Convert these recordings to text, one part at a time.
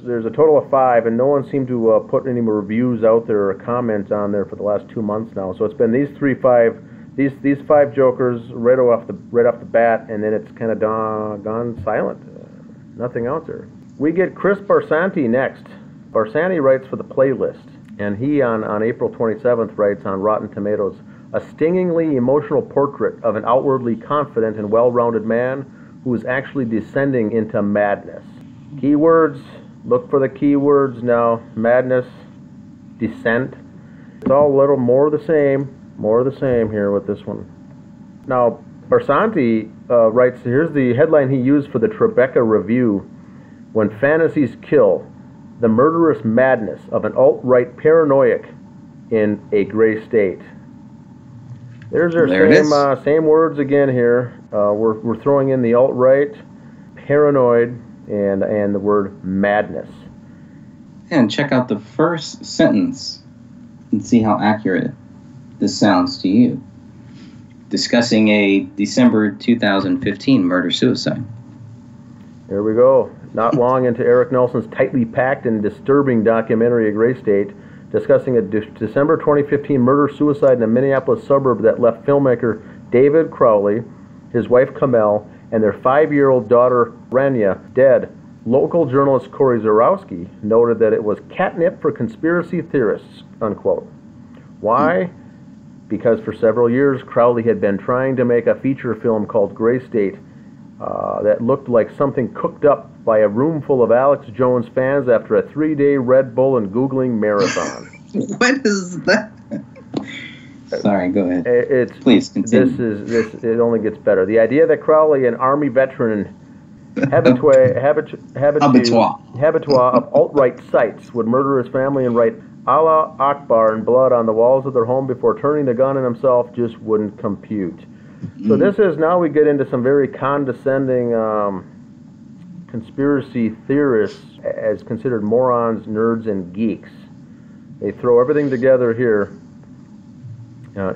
There's a total of 5, and no one seemed to put any more reviews out there or comments on there for the last 2 months now. So it's been these 5 jokers right off the bat, and then it's kind of gone silent. Nothing out there. We get Chris Barsanti next. Barsanti writes for the Playlist, and he on April 27th writes on Rotten Tomatoes, a stingingly emotional portrait of an outwardly confident and well-rounded man who is actually descending into madness. Keywords, look for the keywords now. Madness, descent. It's all a little more of the same here with this one. Now, Barsanti writes, here's the headline he used for the Tribeca Review: When Fantasies Kill, the Murderous Madness of an Alt-Right Paranoiac in a Gray State. There's our same words again here. We're throwing in the alt-right, paranoid, and the word madness. And check out the first sentence and see how accurate this sounds to you. Discussing a December 2015 murder-suicide. There we go. Not long into Erik Nelson's tightly packed and disturbing documentary, A Gray State, discussing a December 2015 murder-suicide in a Minneapolis suburb that left filmmaker David Crowley, his wife Kamel, and their 5-year-old daughter Rania dead. Local journalist Corey Zarowski noted that it was catnip for conspiracy theorists, unquote. Why? Because for several years Crowley had been trying to make a feature film called Gray State that looked like something cooked up by a room full of Alex Jones fans after a 3-day Red Bull and Googling marathon. What is that? Sorry, go ahead. Please continue. It only gets better. The idea that Crowley, an Army veteran, habitué of alt-right sites, would murder his family and write Allah Akbar in blood on the walls of their home before turning the gun on himself just wouldn't compute. So this is, now we get into some very condescending conspiracy theorists as considered morons, nerds, and geeks. They throw everything together here,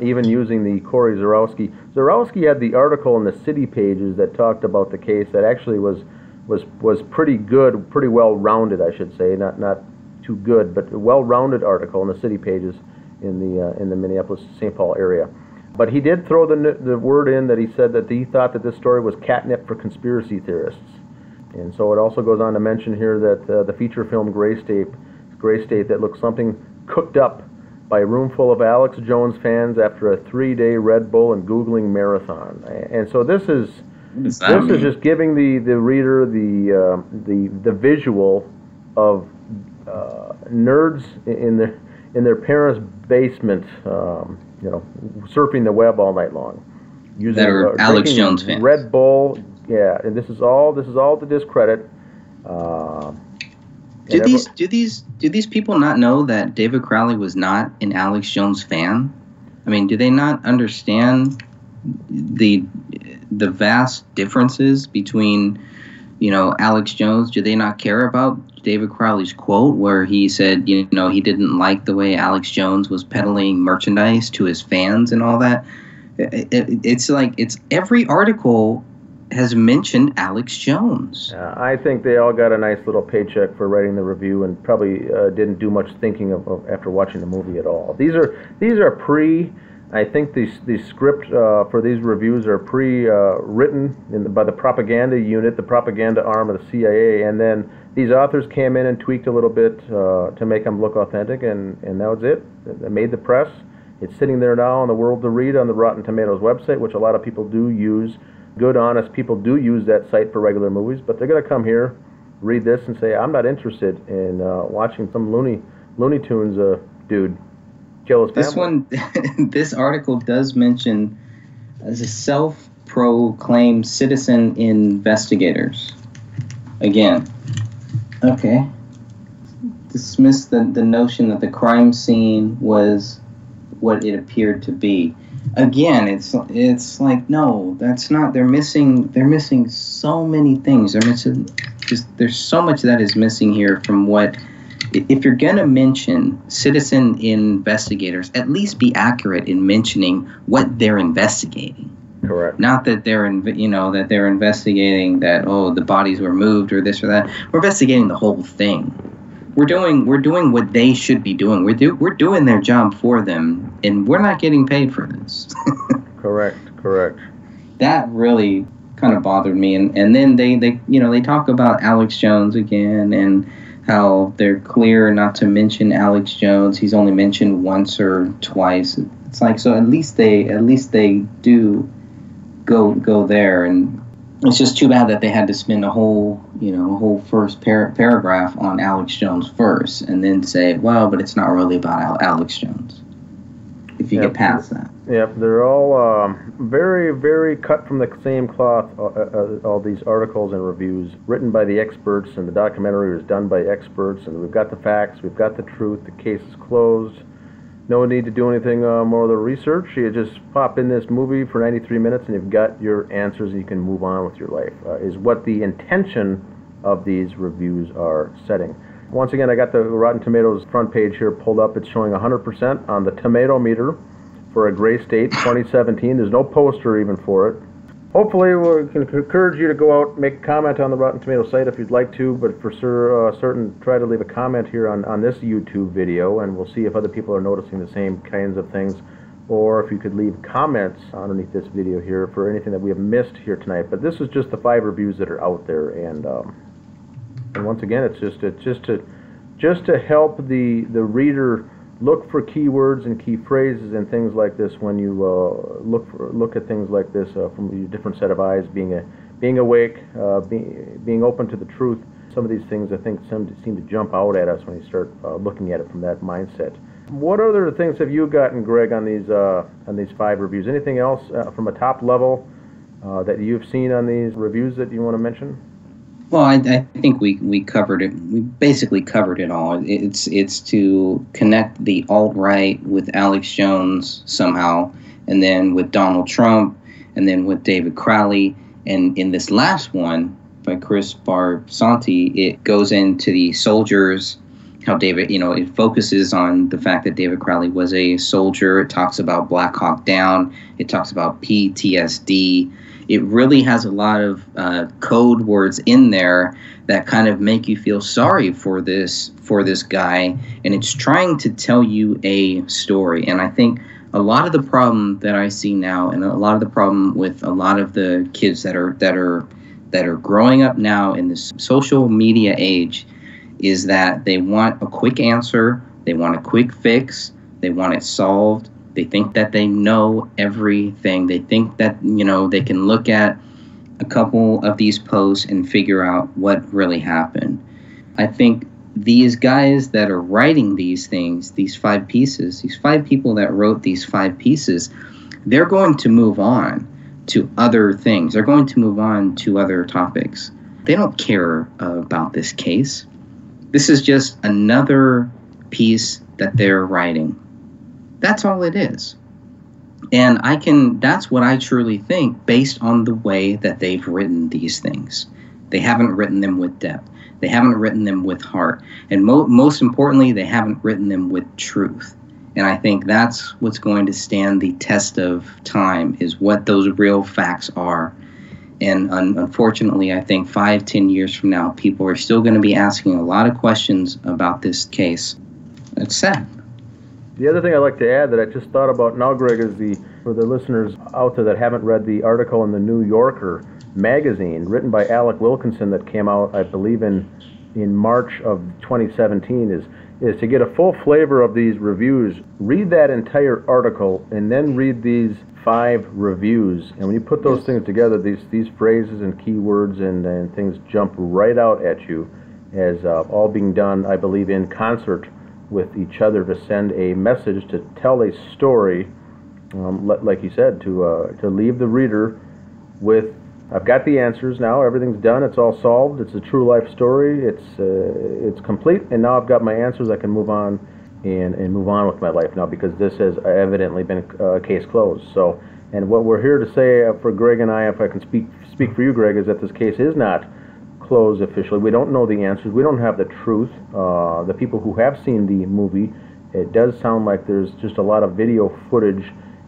even using the Corey Zarowski. Zarowski had the article in the City Pages that talked about the case that actually was pretty good, pretty well-rounded, I should say, not too good, but a well-rounded article in the City Pages in the Minneapolis-St. Paul area. But he did throw the word in that he said that he thought that this story was catnip for conspiracy theorists. And so it also goes on to mention here that the feature film Gray State that looks something cooked up by a room full of Alex Jones fans after a 3-day Red Bull and Googling marathon. And so this is just giving the reader the visual of nerds in their parents' basement, surfing the web all night long, using that are Alex Jones fans. Red Bull, yeah, and this is all to discredit. Do these people not know that David Crowley was not an Alex Jones fan? I mean, do they not understand the vast differences between, Alex Jones? Do they not care about David Crowley's quote where he said, he didn't like the way Alex Jones was peddling merchandise to his fans and all that? It's like every article has mentioned Alex Jones. I think they all got a nice little paycheck for writing the review and probably didn't do much thinking of after watching the movie at all. These are I think the script for these reviews are written by the propaganda unit, the propaganda arm of the CIA, and then these authors came in and tweaked a little bit to make them look authentic, and that was it. They made the press. It's sitting there now in the world to read on the Rotten Tomatoes website, which a lot of people do use. Good, honest people do use that site for regular movies, but they're going to come here, read this, and say, I'm not interested in watching some Looney Tunes dude kill his family. This article does mention as a self-proclaimed citizen investigators. Again, okay. Dismiss the notion that the crime scene was what it appeared to be. Again, it's like, no, that's not. They're missing so many things. There's so much that is missing here from what. If you're gonna mention citizen investigators, at least be accurate in mentioning what they're investigating. Correct. Not that they're that they're investigating that, oh, the bodies were moved or this or that. We're investigating the whole thing. We're doing what they should be doing. We're doing their job for them, and we're not getting paid for this. Correct. That really kind of bothered me. And then they talk about Alex Jones again, and how they're clear not to mention Alex Jones. He's only mentioned once or twice. It's like, so at least they do go there. And it's just too bad that they had to spend a whole first paragraph on Alex Jones first, and then say, well, but it's not really about Alex Jones. If you get past that. Yep, they're all very, very cut from the same cloth, all these articles and reviews written by the experts, and the documentary was done by experts, and we've got the facts, we've got the truth, the case is closed. No need to do anything more of the research. You just pop in this movie for 93 minutes and you've got your answers and you can move on with your life, is what the intention of these reviews are setting. Once again, I got the Rotten Tomatoes front page here pulled up. It's showing 100% on the tomato meter for A Gray State 2017. There's no poster even for it. Hopefully we can encourage you to go out and make a comment on the Rotten Tomatoes site if you'd like to, but for certain, try to leave a comment here on this YouTube video, and we'll see if other people are noticing the same kinds of things, or if you could leave comments underneath this video here for anything that we have missed here tonight. But this is just the 5 reviews that are out there, and once again, it's just to help the reader look for keywords and key phrases and things like this when you look at things like this from a different set of eyes, being awake, being open to the truth. Some of these things, I think, seem to jump out at us when you start looking at it from that mindset. What other things have you gotten, Greg, on these 5 reviews? Anything else from a top level that you've seen on these reviews that you want to mention? Well, I think we covered it. We basically covered it all. It's to connect the alt-right with Alex Jones somehow, and then with Donald Trump, and then with David Crowley. And in this last one by Chris Barsanti, it goes into the soldiers, how David, it focuses on the fact that David Crowley was a soldier. It talks about Black Hawk Down. It talks about PTSD. It really has a lot of code words in there that kind of make you feel sorry for this guy, and it's trying to tell you a story. And I think a lot of the problem that I see now, and a lot of the problem with a lot of the kids that are growing up now in this social media age, is that they want a quick answer, they want a quick fix, they want it solved. They think that they know everything. They think that, they can look at a couple of these posts and figure out what really happened. I think these guys that are writing these things, these 5 pieces, these 5 people that wrote these 5 pieces, they're going to move on to other things. They're going to move on to other topics. They don't care about this case. This is just another piece that they're writing. That's all it is. And that's what I truly think based on the way that they've written these things. They haven't written them with depth. They haven't written them with heart. And most importantly, they haven't written them with truth. And I think that's what's going to stand the test of time, is what those real facts are. And unfortunately, I think 5-10 years from now, people are still going to be asking a lot of questions about this case. It's sad. The other thing I'd like to add that I just thought about now, Greg, is for the listeners out there that haven't read the article in the New Yorker magazine written by Alec Wilkinson that came out, I believe, in March of 2017, is to get a full flavor of these reviews. Read that entire article and then read these 5 reviews. And when you put those things together, these phrases and keywords and things jump right out at you as all being done, I believe, in concert with each other to send a message, to tell a story, like you said, to leave the reader with, I've got the answers now, everything's done, it's all solved, it's a true life story, it's complete, and now I've got my answers, I can move on and move on with my life now, because this has evidently been a case closed. So, and what we're here to say for Greg and I, if I can speak for you, Greg, is that this case is not closed officially. We don't know the answers. We don't have the truth. The people who have seen the movie, it does sound like there's just a lot of video footage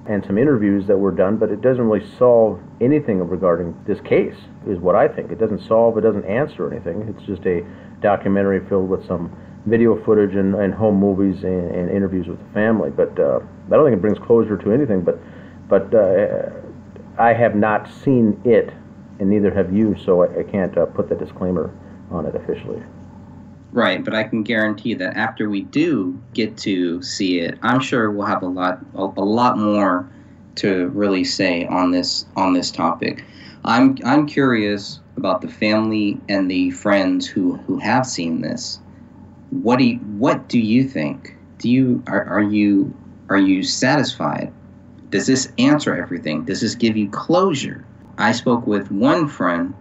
and some interviews that were done, but it doesn't really solve anything regarding this case, is what I think. It doesn't solve, it doesn't answer anything. It's just a documentary filled with some video footage and home movies and interviews with the family. But I don't think it brings closure to anything, but I have not seen it, and neither have you, so I can't put the disclaimer on it officially. Right, but I can guarantee that after we do get to see it, I'm sure we'll have a lot more to really say on this topic. I'm curious about the family and the friends who have seen this. What do you think? Are you satisfied? Does this answer everything? Does this give you closure? I spoke with one friend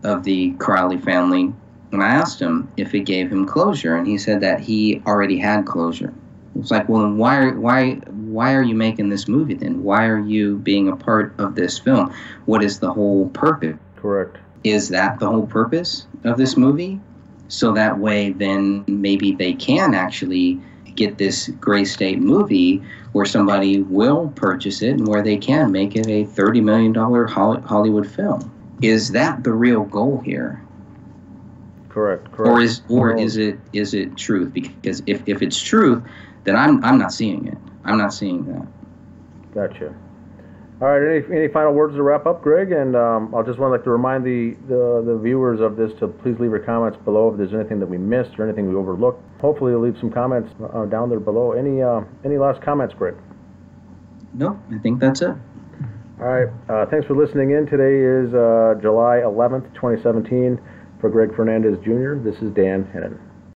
of the Crowley family, and I asked him if it gave him closure, and he said that he already had closure. It's like, well, then why are you making this movie then? Why are you being a part of this film? What is the whole purpose? Correct. Is that the whole purpose of this movie? So that way, then maybe they can actually get this Gray State movie where somebody will purchase it and where they can make it a $30 million Hollywood film. Is that the real goal here? Correct. Or is it truth? Because if it's truth, then I'm not seeing it. I'm not seeing that. Gotcha. All right. Any final words to wrap up, Greg? And I'll just want to remind the viewers of this to please leave your comments below if there's anything that we missed or anything we overlooked. Hopefully, you'll leave some comments down there below. Any last comments, Greg? No, I think that's it. All right. Thanks for listening in. Today is July 11th, 2017. For Greg Fernandez Jr., this is Dan Hennen.